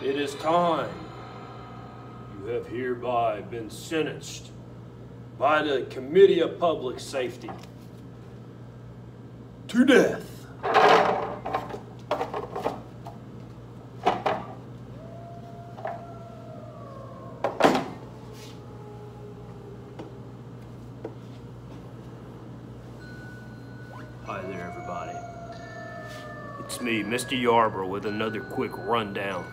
It is time. You have hereby been sentenced by the Committee of Public Safety to death. Hi there, everybody. It's me, Mr. Yarborough, with another quick rundown.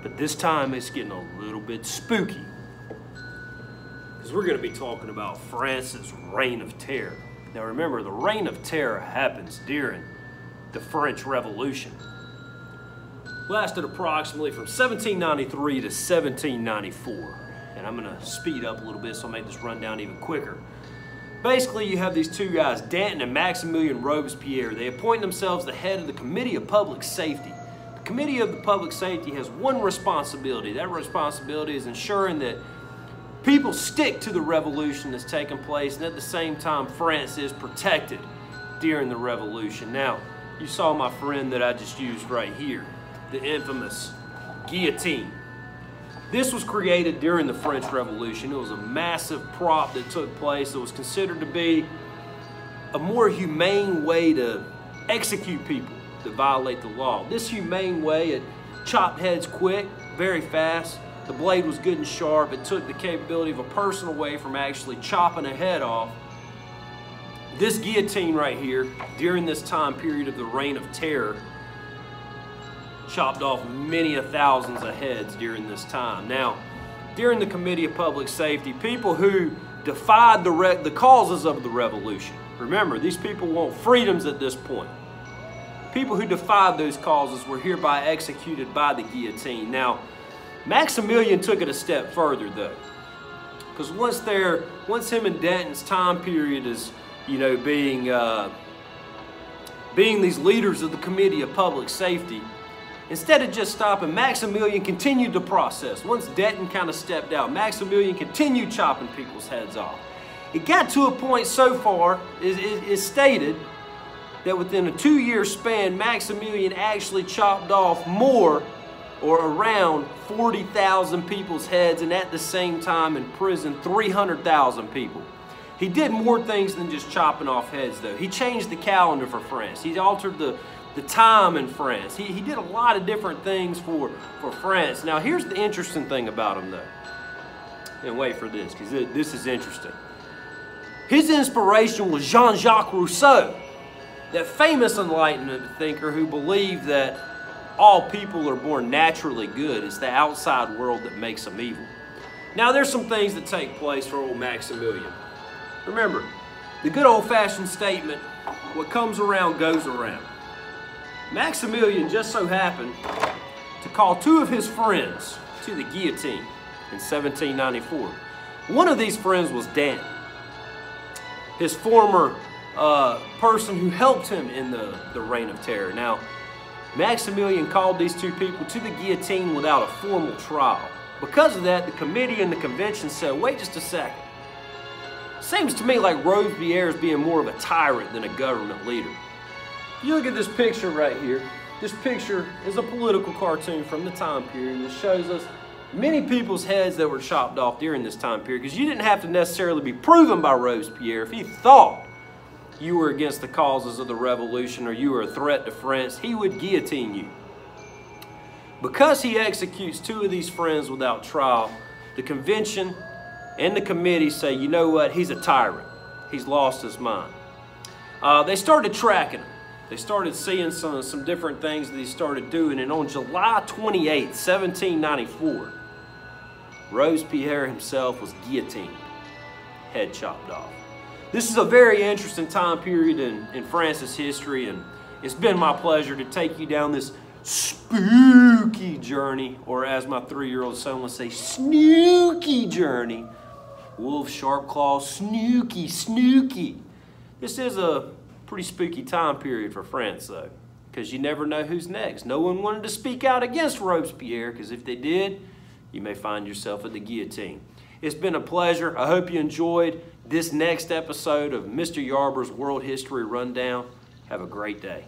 But this time it's getting a little bit spooky, because we're going to be talking about France's Reign of Terror. Now remember, the Reign of Terror happens during the French Revolution. Lasted approximately from 1793 to 1794. And I'm going to speed up a little bit so I'll make this rundown even quicker. Basically, you have these two guys, Danton and Maximilien Robespierre. They appoint themselves the head of the Committee of Public Safety. The Committee of the Public Safety has one responsibility. That responsibility is ensuring that people stick to the revolution that's taking place, and at the same time, France is protected during the revolution. Now, you saw my friend that I just used right here, the infamous guillotine. This was created during the French Revolution. It was a massive prop that took place. It was considered to be a more humane way to execute people that violate the law. This humane way, it chopped heads quick, very fast. The blade was good and sharp. It took the capability of a person away from actually chopping a head off. This guillotine right here, during this time period of the Reign of Terror, chopped off many thousands of heads during this time. Now, during the Committee of Public Safety, people who defied the causes of the revolution, remember, these people want freedoms at this point. People who defied those causes were hereby executed by the guillotine. Now, Maximilien took it a step further, though, because once him and Danton's time period is, being these leaders of the Committee of Public Safety, instead of just stopping, Maximilien continued the process. Once Danton kind of stepped out, Maximilien continued chopping people's heads off. It got to a point so far, is stated, that within a 2-year span, Maximilien actually chopped off more, or around 40,000 people's heads, and at the same time imprisoned 300,000 people. He did more things than just chopping off heads, though. He changed the calendar for France. He altered the time in France. He did a lot of different things for France. Now, here's the interesting thing about him, though. And wait for this, because this is interesting. His inspiration was Jean-Jacques Rousseau, that famous Enlightenment thinker who believed that all people are born naturally good. It's the outside world that makes them evil. Now, there's some things that take place for old Maximilien. Remember, the good old-fashioned statement, what comes around goes around. Maximilien just so happened to call 2 of his friends to the guillotine in 1794. One of these friends was Danton, his former person who helped him in the Reign of Terror. Now, Maximilien called these 2 people to the guillotine without a formal trial. Because of that, the committee and the convention said, wait just a second. Seems to me like Robespierre is being more of a tyrant than a government leader. If you look at this picture right here, this picture is a political cartoon from the time period that shows us many people's heads that were chopped off during this time period, because you didn't have to necessarily be proven by Robespierre. If he thought you were against the causes of the revolution or you were a threat to France, he would guillotine you. Because he executes 2 of these friends without trial, the convention and the committee say, you know what, he's a tyrant. He's lost his mind. They started tracking him. They started seeing some different things that he started doing, and on July 28, 1794, Robespierre himself was guillotined, head chopped off. This is a very interesting time period in France's history, and it's been my pleasure to take you down this spooky journey, or as my 3-year-old son would say, snooky journey. Wolf, sharp claw, snooky, snooky. This is a pretty spooky time period for France, though, because you never know who's next. No one wanted to speak out against Robespierre, because if they did, you may find yourself at the guillotine. It's been a pleasure. I hope you enjoyed this next episode of Mr. Yarborough's World History Rundown. Have a great day.